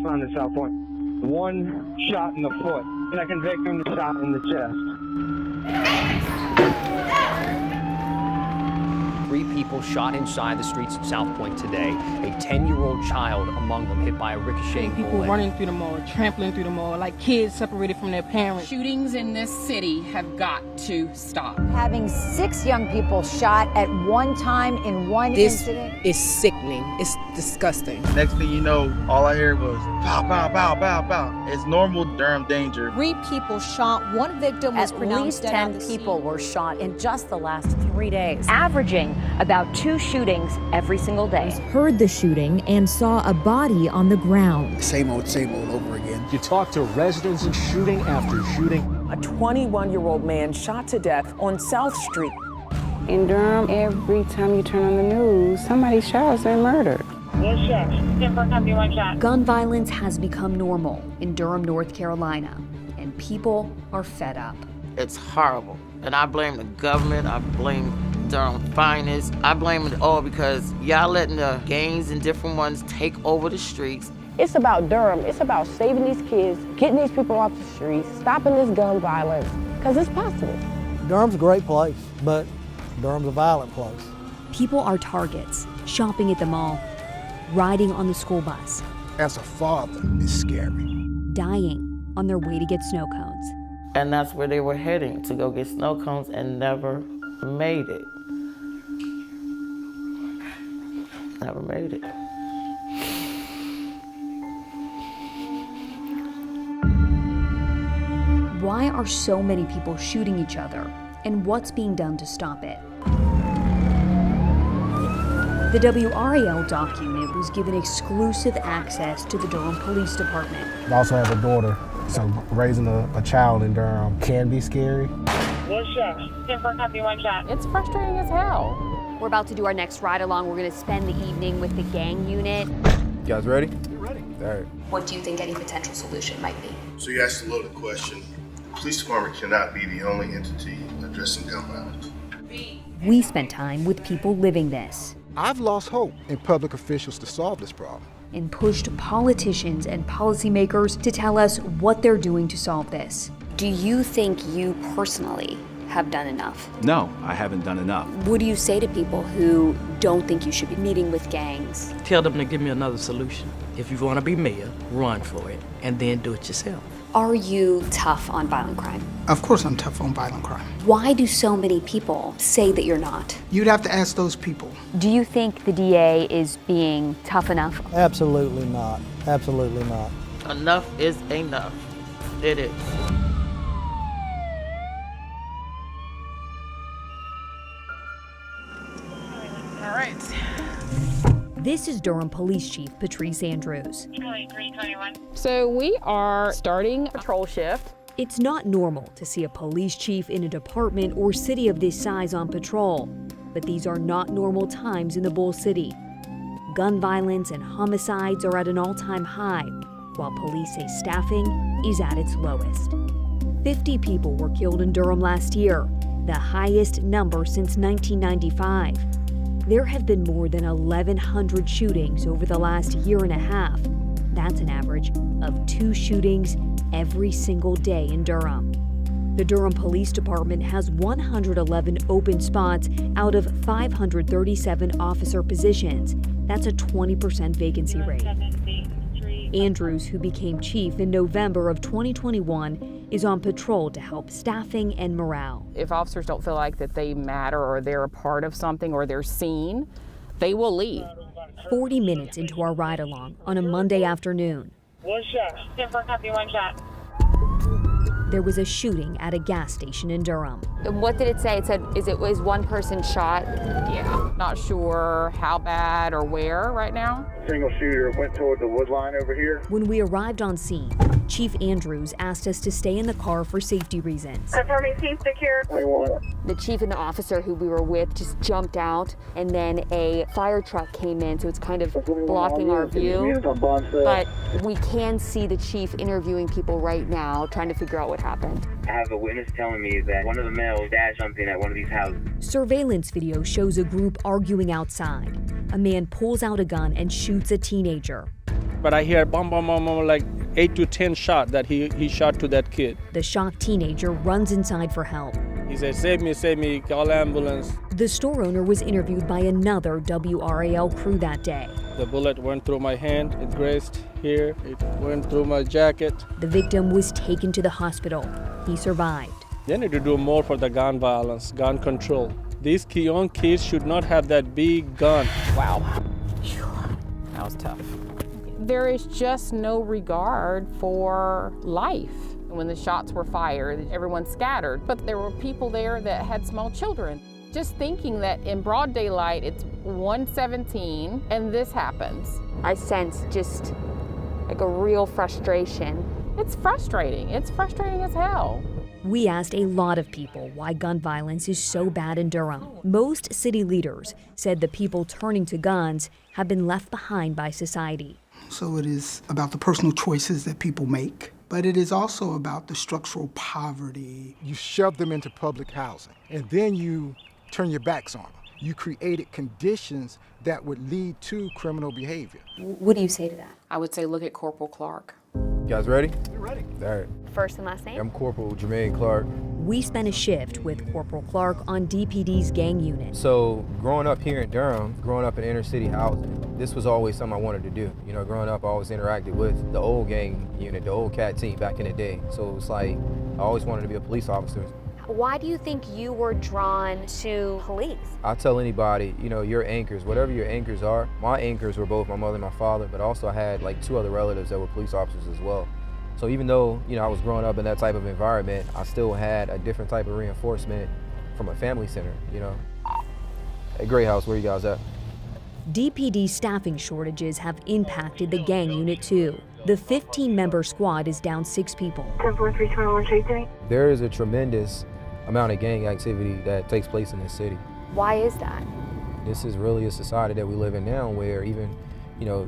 found in South Point. One shot in the foot. Second victim shot in the chest. 3 people shot inside the streets of South Point today. A 10-year-old child among them hit by a ricocheting People bullet. running through the mall, trampling through the mall, like kids separated from their parents. Shootings in this city have got to stop. Having 6 young people shot at one time in one incident. This is sickening. It's disgusting. Next thing you know, all I heard was pow, pow, pow, pow, pow. It's normal Durham danger. 3 people shot. One victim was pronounced dead. At least 10 people were shot in just the last 3 days, averaging about 2 shootings every single day. Heard the shooting and saw a body on the ground. Same old over again. You talk to residents and shooting after shooting. A 21-year-old man shot to death on South Street. In Durham, every time you turn on the news, somebody shot and murdered. One shot. 10-1 shot. Gun violence has become normal in Durham, North Carolina, and people are fed up. It's horrible, and I blame the government, I blame Durham finest, I blame it all because y'all letting the gangs and different ones take over the streets. It's about Durham. It's about saving these kids, getting these people off the streets, stopping this gun violence, because it's possible. Durham's a great place, but Durham's a violent place. People are targets, shopping at the mall, riding on the school bus. As a father, it's scary. Dying on their way to get snow cones. And that's where they were heading, to go get snow cones, and never made it. Never made it. Why are so many people shooting each other, and what's being done to stop it? The WRAL Doc Unit was given exclusive access to the Durham Police Department. I also have a daughter, so raising a child in Durham can be scary. 1 shot. 10-1 shot. It's frustrating as hell. We're about to do our next ride along. We're going to spend the evening with the gang unit. You guys ready? We're ready. All right. What do you think any potential solution might be? So you asked a loaded question. The police department cannot be the only entity addressing gun violence. We spent time with people living this. I've lost hope in public officials to solve this problem. And pushed politicians and policymakers to tell us what they're doing to solve this. Do you think you personally have done enough? No, I haven't done enough. What do you say to people who don't think you should be meeting with gangs? Tell them to give me another solution. If you want to be mayor, run for it, and then do it yourself. Are you tough on violent crime? Of course I'm tough on violent crime. Why do so many people say that you're not? You'd have to ask those people. Do you think the DA is being tough enough? Absolutely not. Absolutely not. Enough is enough. It is. All right. This is Durham Police Chief Patrice Andrews. 2321. So we are starting patrol shift. It's not normal to see a police chief in a department or city of this size on patrol, but these are not normal times in the Bull City. Gun violence and homicides are at an all-time high, while police say staffing is at its lowest. 50 people were killed in Durham last year, the highest number since 1995. There have been more than 1,100 shootings over the last year and a half. That's an average of 2 shootings every single day in Durham. The Durham Police Department has 111 open spots out of 537 officer positions. That's a 20% vacancy rate. Andrews, who became chief in November of 2021, is on patrol to help staffing and morale. If officers don't feel like that they matter or they're a part of something or they're seen, they will leave. 40 minutes into our ride-along on a Monday afternoon. 1 shot. 10-1 shot. There was a shooting at a gas station in Durham. What did it say? It said, is one person shot? Yeah. Not sure how bad or where right now. Single shooter went toward the wood line over here. When we arrived on scene, Chief Andrews asked us to stay in the car for safety reasons. Confirming team secure. The chief and the officer who we were with just jumped out, and then a fire truck came in, so it's kind of blocking our view. But we can see the chief interviewing people right now, trying to figure out what happened. I have a witness telling me that one of the males dashed something at one of these houses. Surveillance video shows a group arguing outside. A man pulls out a gun and shoots a teenager. but I hear bum, bum, bum, bum, like 8 to 10 shots that he shot to that kid. The shocked teenager runs inside for help. He said, save me, call ambulance. The store owner was interviewed by another WRAL crew that day. The bullet went through my hand, it grazed here, it went through my jacket. The victim was taken to the hospital. He survived. They need to do more for the gun violence, gun control. These young kids should not have that big gun. Wow. That was tough. There is just no regard for life. When the shots were fired, everyone scattered, but there were people there that had small children. Just thinking that in broad daylight, it's 1:17 and this happens. I sense just like a real frustration. It's frustrating. It's frustrating as hell. We asked a lot of people why gun violence is so bad in Durham. Most city leaders said the people turning to guns have been left behind by society. So it is about the personal choices that people make, but it is also about the structural poverty. You shove them into public housing, and then you turn your backs on them. You created conditions that would lead to criminal behavior. What do you say to that? I would say look at Corporal Clark. You guys ready? We're ready. All right. First and last name? I'm Corporal Jermaine Clark. We spent a shift with Corporal Clark on DPD's gang unit. So growing up here in Durham, growing up in inner city housing, this was always something I wanted to do. You know, growing up, I always interacted with the old gang unit, the old CAT team back in the day. So it was like, I always wanted to be a police officer. Why do you think you were drawn to police? I tell anybody, you know, your anchors, whatever your anchors are. My anchors were both my mother and my father, but also I had like 2 other relatives that were police officers as well. So even though, you know, I was growing up in that type of environment, I still had a different type of reinforcement from a family center, you know. Hey, Gray House, where you guys at? DPD staffing shortages have impacted the gang unit too. The 15-member squad is down 6 people. 10-4-3-21-3-3. There is a tremendous amount of gang activity that takes place in this city. Why is that? This is really a society that we live in now where even, you know,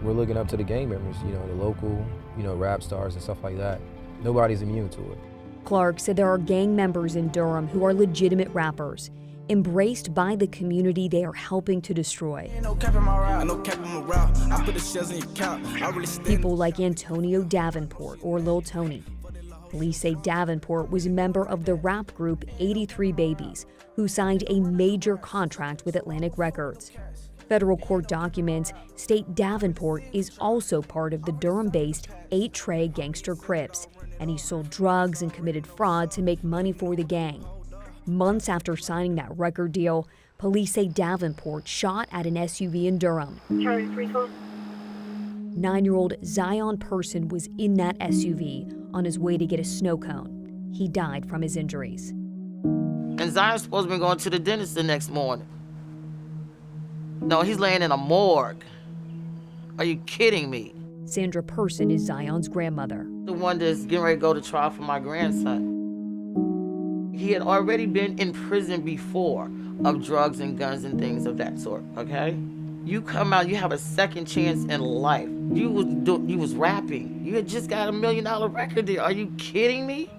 we're looking up to the gang members, you know, the local, you know, rap stars and stuff like that. Nobody's immune to it. Clark said there are gang members in Durham who are legitimate rappers, embraced by the community they are helping to destroy. People like Antonio Davenport or Lil Tony. Police say Davenport was a member of the rap group 83 Babies, who signed a major contract with Atlantic Records. Federal court documents state Davenport is also part of the Durham-based 8 Trey Gangster Crips, and he sold drugs and committed fraud to make money for the gang. Months after signing that record deal, police say Davenport shot at an SUV in Durham. 9-year-old Zion Person was in that SUV on his way to get a snow cone. He died from his injuries. And Zion's supposed to be going to the dentist the next morning. No, he's laying in a morgue. Are you kidding me? Sandra Person is Zion's grandmother. The one that's getting ready to go to trial for my grandson. He had already been in prison before of drugs and guns and things of that sort, okay? You come out, you have a second chance in life. You was rapping. You had just got $1 million record deal. Are you kidding me?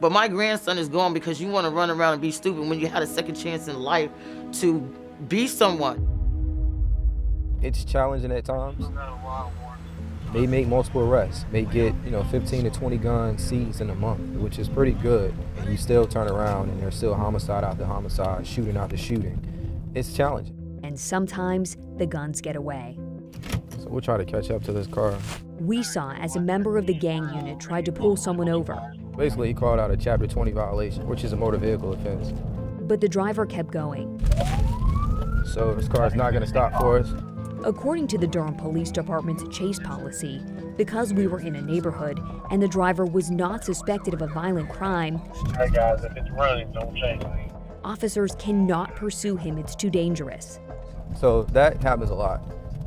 But my grandson is gone because you want to run around and be stupid when you had a second chance in life to be someone. It's challenging at times. They make multiple arrests. They get, you know, 15 to 20 gun seized in a month, which is pretty good. And you still turn around and there's still homicide after homicide, shooting after shooting. It's challenging. And sometimes the guns get away. So we'll try to catch up to this car. We saw as a member of the gang unit tried to pull someone over. Basically, he called out a Chapter 20 violation, which is a motor vehicle offense. But the driver kept going. So this car is not going to stop for us. According to the Durham Police Department's chase policy, because we were in a neighborhood and the driver was not suspected of a violent crime, Hey guys, if it's running, don't chase me. officers cannot pursue him. It's too dangerous. So that happens a lot,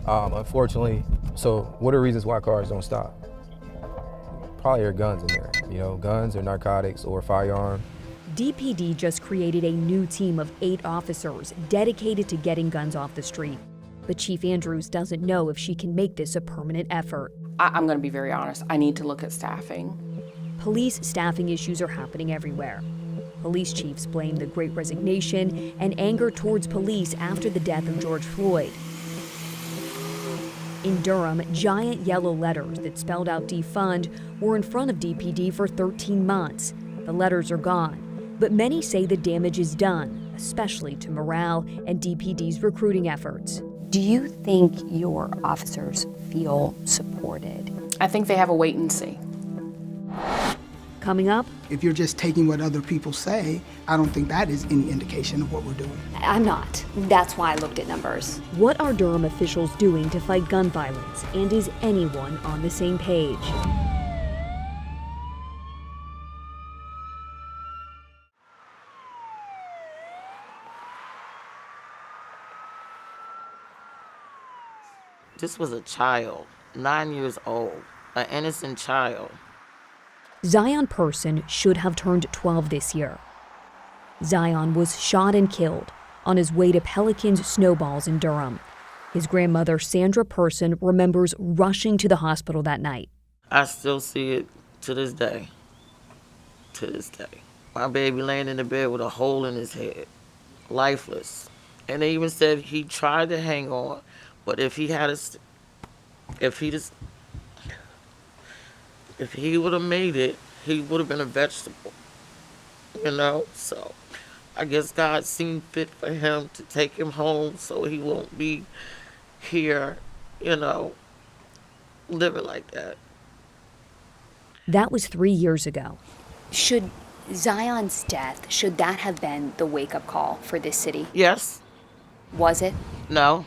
unfortunately. So what are reasons why cars don't stop? Probably are guns in there, you know, guns or narcotics or firearm. DPD just created a new team of 8 officers dedicated to getting guns off the street. But Chief Andrews doesn't know if she can make this a permanent effort. I'm going to be very honest. I need to look at staffing. Police staffing issues are happening everywhere. Police chiefs blame the Great Resignation and anger towards police after the death of George Floyd. In Durham, giant yellow letters that spelled out defund were in front of DPD for 13 months. The letters are gone, but many say the damage is done, especially to morale and DPD's recruiting efforts. Do you think your officers feel supported? I think they have a wait and see. Coming up, if you're just taking what other people say, I don't think that is any indication of what we're doing. I'm not. That's why I looked at numbers. What are Durham officials doing to fight gun violence, and is anyone on the same page? This was a child, 9 years old, an innocent child. Zion Person should have turned 12 this year. Zion was shot and killed on his way to Pelicans Snowballs in Durham. His grandmother, Sandra Person, remembers rushing to the hospital that night. I still see it to this day. To this day. My baby laying in the bed with a hole in his head, lifeless. And they even said he tried to hang on, but if he would have made it, he would have been a vegetable, you know? So I guess God seen fit for him to take him home so he won't be here, you know, living like that. That was 3 years ago. Should Zion's death, should that have been the wake-up call for this city? Yes. Was it? No.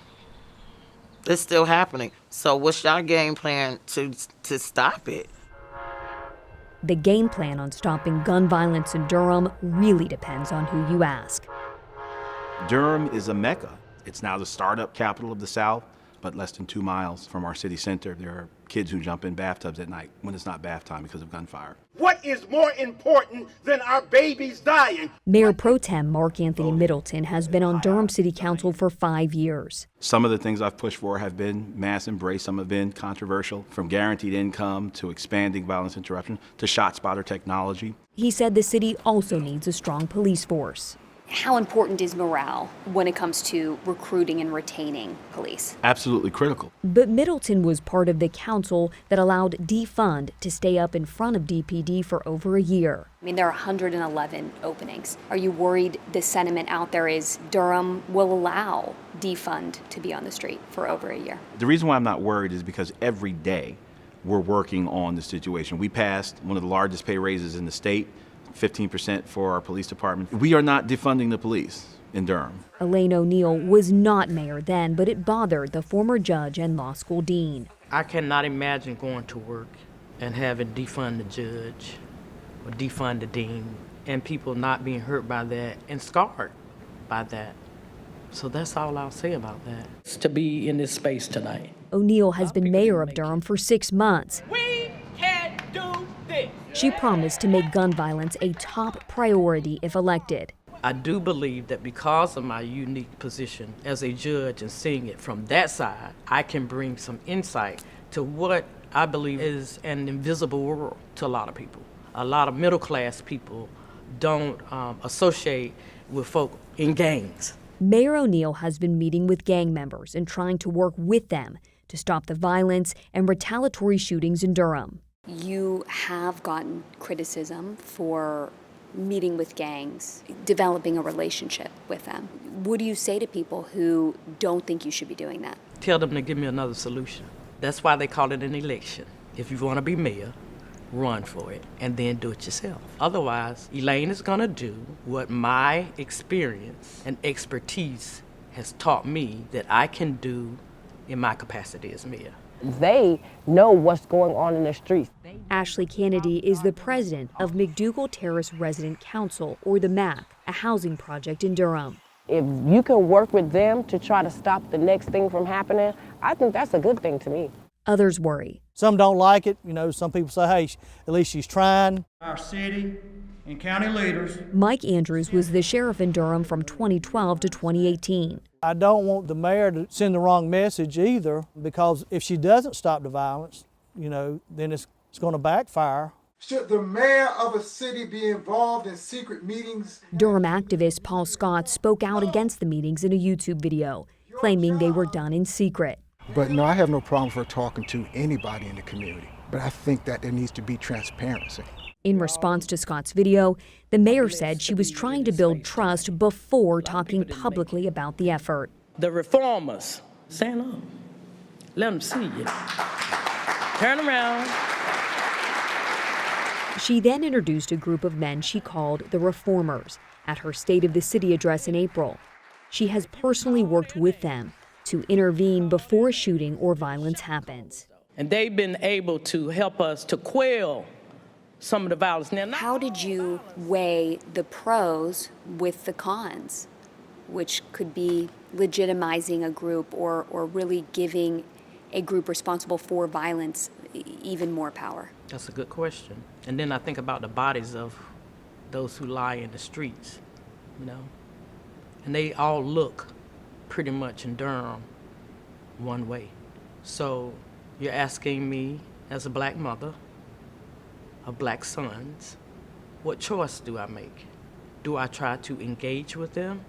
It's still happening. So what's your game plan to stop it? The game plan on stopping gun violence in Durham really depends on who you ask. Durham is a mecca. It's now the startup capital of the South, but less than 2 miles from our city center, there are kids who jump in bathtubs at night when it's not bath time because of gunfire. What is more important than our babies dying? Mayor Pro Tem Mark Anthony Middleton has been on Durham City Council for 5 years. Some of the things I've pushed for have been mass embrace. Some have been controversial, from guaranteed income to expanding violence interruption to ShotSpotter technology. He said the city also needs a strong police force. How important is morale when it comes to recruiting and retaining police? Absolutely critical. But Middleton was part of the council that allowed defund to stay up in front of DPD for over a year. I mean, there are 111 openings. Are you worried the sentiment out there is Durham will allow defund to be on the street for over a year? The reason why I'm not worried is because every day we're working on the situation. We passed one of the largest pay raises in the state, 15% for our police department. We are not defunding the police in Durham. Elaine O'Neill was not mayor then, but it bothered the former judge and law school dean. I cannot imagine going to work and having defund the judge or defund the dean and people not being hurt by that and scarred by that. So that's all I'll say about that. It's to be in this space tonight. O'Neill has been mayor of Durham for 6 months. We can do this. She promised to make gun violence a top priority if elected. I do believe that because of my unique position as a judge and seeing it from that side, I can bring some insight to what I believe is an invisible world to a lot of people. A lot of middle-class people don't associate with folk in gangs. Mayor O'Neill has been meeting with gang members and trying to work with them to stop the violence and retaliatory shootings in Durham. You have gotten criticism for meeting with gangs, developing a relationship with them. What do you say to people who don't think you should be doing that? Tell them to give me another solution. That's why they call it an election. If you want to be mayor, run for it and then do it yourself. Otherwise, Elaine is going to do what my experience and expertise has taught me that I can do in my capacity as mayor. They know what's going on in the streets. Ashley Kennedy is the president of McDougal Terrace Resident Council, or the MAC, a housing project in Durham. If you can work with them to try to stop the next thing from happening, I think that's a good thing to me. Others worry. Some don't like it. You know, some people say, hey, at least she's trying. Our city and county leaders. Mike Andrews was the sheriff in Durham from 2012 to 2018. I don't want the mayor to send the wrong message either, because if she doesn't stop the violence, you know, then it's going to backfire. Should the mayor of a city be involved in secret meetings? Durham activist Paul Scott spoke out against the meetings in a YouTube video, claiming they were done in secret. But no, I have no problem for talking to anybody in the community. But I think that there needs to be transparency. In response to Scott's video, the mayor said she was trying to build trust before talking publicly about the effort. The reformers, stand up. Let them see you. Turn around. She then introduced a group of men she called the Reformers at her State of the City address in April. She has personally worked with them to intervene before a shooting or violence happens. And they've been able to help us to quell some of the violence. Now, how did you weigh the pros with the cons, which could be legitimizing a group or really giving a group responsible for violence even more power? That's a good question. And then I think about the bodies of those who lie in the streets, you know, and they all look pretty much in Durham one way. So you're asking me, as a black mother of black sons, what choice do I make? Do I try to engage with them,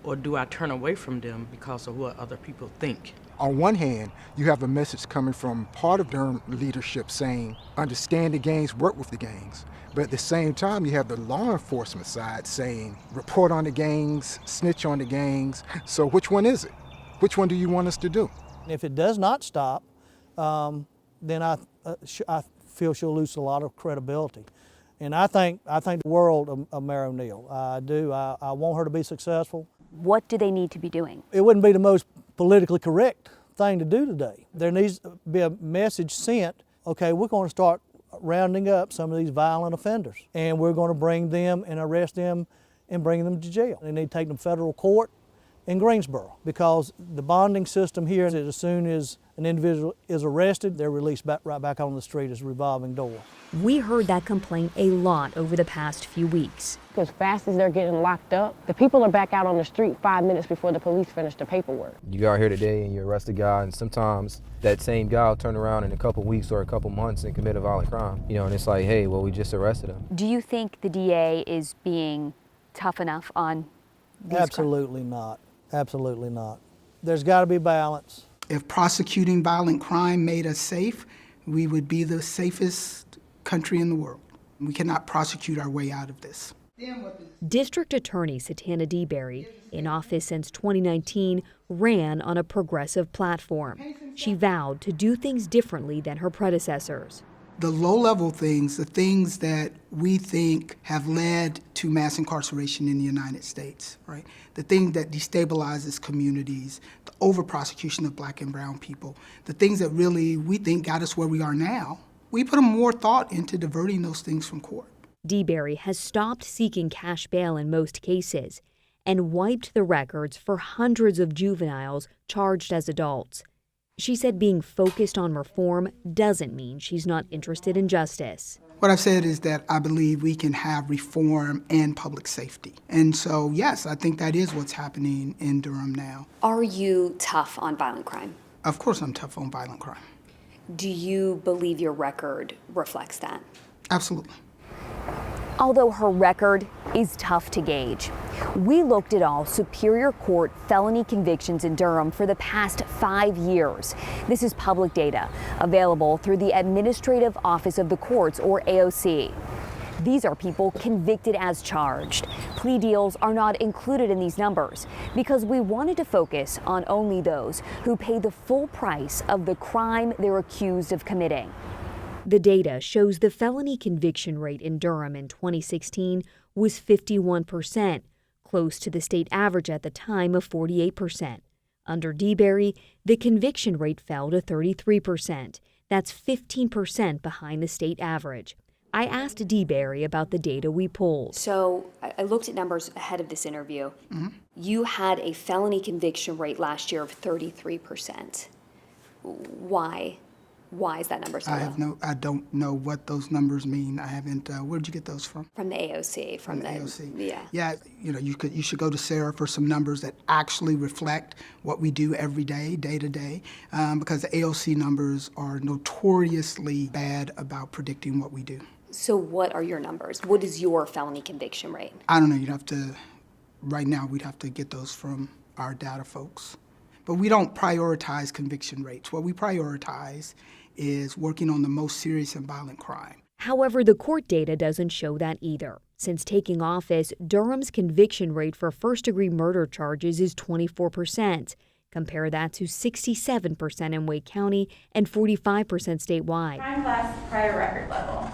or do I turn away from them because of what other people think? On one hand, you have a message coming from part of Durham leadership saying, understand the gangs, work with the gangs. But at the same time, you have the law enforcement side saying, report on the gangs, snitch on the gangs. So which one is it? Which one do you want us to do? If it does not stop, then I feel she'll lose a lot of credibility. And I think the world of Mayor O'Neill. I do. I want her to be successful. What do they need to be doing? It wouldn't be the most politically correct thing to do today. There needs to be a message sent, okay, we're going to start rounding up some of these violent offenders, and we're going to bring them and arrest them and bring them to jail. They need to take them to federal court in Greensboro, because the bonding system here is as soon as an individual is arrested, they're released right back on the street as a revolving door. We heard that complaint a lot over the past few weeks. As fast as they're getting locked up, the people are back out on the street 5 minutes before the police finish the paperwork. You go out here today and you arrest a guy, and sometimes that same guy will turn around in a couple weeks or a couple months and commit a violent crime. You know, and it's like, hey, well, we just arrested him. Do you think the DA is being tough enough on these Absolutely not. Absolutely not. There's got to be balance. If prosecuting violent crime made us safe, we would be the safest country in the world. We cannot prosecute our way out of this. District Attorney Satana DeBerry, in office since 2019, ran on a progressive platform. She vowed to do things differently than her predecessors. The low-level things, the things that we think have led to mass incarceration in the United States, right? The thing that destabilizes communities, the over-prosecution of black and brown people, the things that really we think got us where we are now, we put more thought into diverting those things from court. DeBerry has stopped seeking cash bail in most cases and wiped the records for hundreds of juveniles charged as adults. She said being focused on reform doesn't mean she's not interested in justice. What I've said is that I believe we can have reform and public safety. And so, yes, I think that is what's happening in Durham now. Are you tough on violent crime? Of course I'm tough on violent crime. Do you believe your record reflects that? Absolutely. Although her record is tough to gauge, we looked at all Superior Court felony convictions in Durham for the past 5 years. This is public data available through the Administrative Office of the Courts, or AOC. These are people convicted as charged. Plea deals are not included in these numbers because we wanted to focus on only those who pay the full price of the crime they're accused of committing. The data shows the felony conviction rate in Durham in 2016 was 51%, close to the state average at the time of 48%. Under DeBerry, the conviction rate fell to 33%. That's 15% behind the state average. I asked DeBerry about the data we pulled. So I looked at numbers ahead of this interview. Mm-hmm. You had a felony conviction rate last year of 33%. Why? Why is that number so low? I don't know what those numbers mean. I haven't. Where did you get those from? From the AOC. From the AOC. Yeah. Yeah. You know, you should go to Sarah for some numbers that actually reflect what we do every day, day to day, because the AOC numbers are notoriously bad about predicting what we do. So what are your numbers? What is your felony conviction rate? I don't know. You'd have to. Right now, we'd have to get those from our data folks. But we don't prioritize conviction rates. What we prioritize is working on the most serious and violent crime. However, the court data doesn't show that either. Since taking office, Durham's conviction rate for first-degree murder charges is 24%. Compare that to 67% in Wake County and 45% statewide. Crime class, prior record level.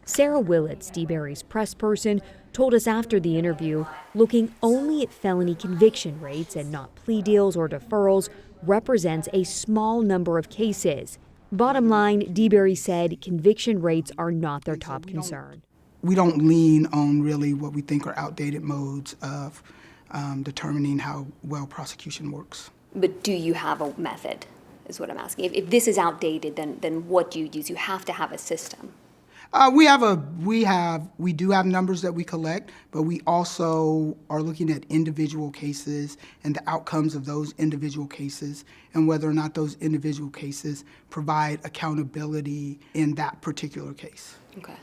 Sarah Willits, DeBerry's press person, told us after the interview, looking only at felony conviction rates and not plea deals or deferrals represents a small number of cases. Bottom line, DeBerry said conviction rates are not their top concern. We don't lean on really what we think are outdated modes of determining how well prosecution works. But do you have a method, is what I'm asking. If this is outdated, then what do you use? You have to have a system. We do have numbers that we collect, but we also are looking at individual cases and the outcomes of those individual cases and whether or not those individual cases provide accountability in that particular case. Okay.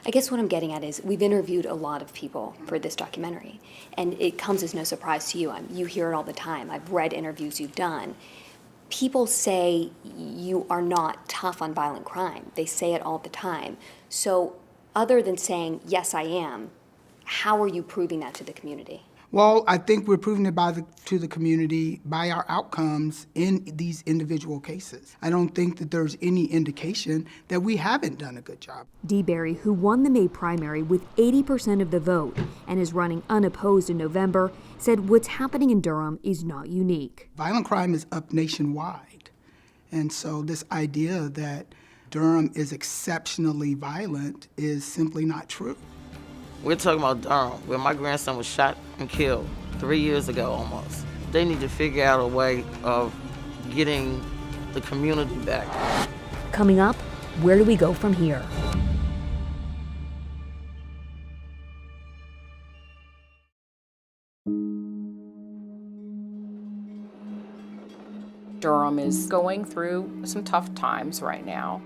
I guess what I'm getting at is we've interviewed a lot of people for this documentary, and it comes as no surprise to you. You hear it all the time. I've read interviews you've done. People say you are not tough on violent crime. They say it all the time. So other than saying, yes, I am, how are you proving that to the community? Well, I think we're proving it to the community by our outcomes in these individual cases. I don't think that there's any indication that we haven't done a good job. DeBerry, who won the May primary with 80% of the vote and is running unopposed in November, said what's happening in Durham is not unique. Violent crime is up nationwide. And so this idea that Durham is exceptionally violent is simply not true. We're talking about Durham, where my grandson was shot and killed 3 years ago almost. They need to figure out a way of getting the community back. Coming up, where do we go from here? Durham is going through some tough times right now,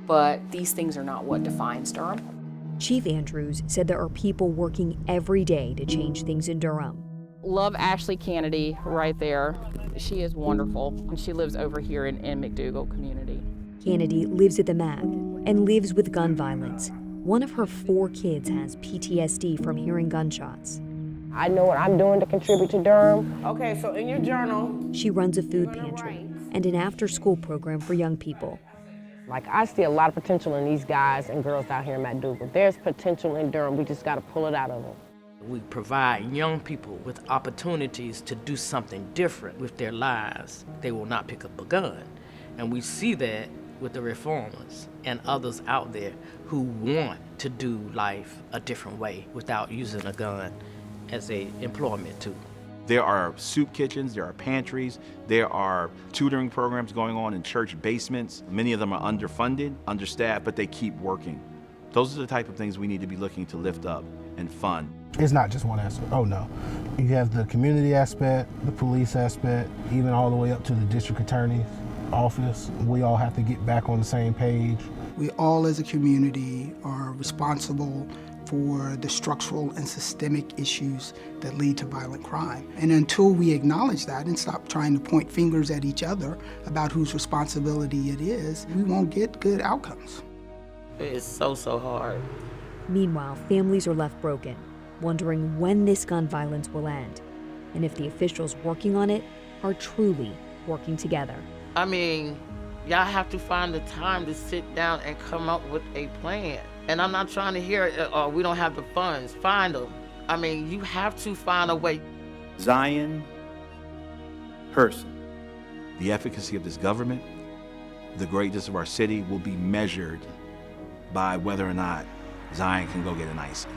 but these things are not what defines Durham. Chief Andrews said there are people working every day to change things in Durham. Love Ashley Kennedy right there. She is wonderful, and she lives over here in McDougal community. Kennedy lives at the MAG and lives with gun violence. One of her 4 kids has PTSD from hearing gunshots. I know what I'm doing to contribute to Durham. Okay, so in your journal. She runs a food pantry and an after-school program for young people. Like, I see a lot of potential in these guys and girls out here in McDougal. There's potential in Durham. We just got to pull it out of them. We provide young people with opportunities to do something different with their lives. They will not pick up a gun. And we see that with the reformers and others out there who want to do life a different way without using a gun as an employment tool. There are soup kitchens, there are pantries, there are tutoring programs going on in church basements. Many of them are underfunded, understaffed, but they keep working. Those are the type of things we need to be looking to lift up and fund. It's not just one aspect. Oh no. You have the community aspect, the police aspect, even all the way up to the district attorney's office. We all have to get back on the same page. We all as a community are responsible for the structural and systemic issues that lead to violent crime. And until we acknowledge that and stop trying to point fingers at each other about whose responsibility it is, we won't get good outcomes. It's so hard. Meanwhile, families are left broken, wondering when this gun violence will end, and if the officials working on it are truly working together. I mean, y'all have to find the time to sit down and come up with a plan. And I'm not trying to hear, we don't have the funds. Find them. I mean, you have to find a way. Zion person. The efficacy of this government, the greatness of our city will be measured by whether or not Zion can go get an icy.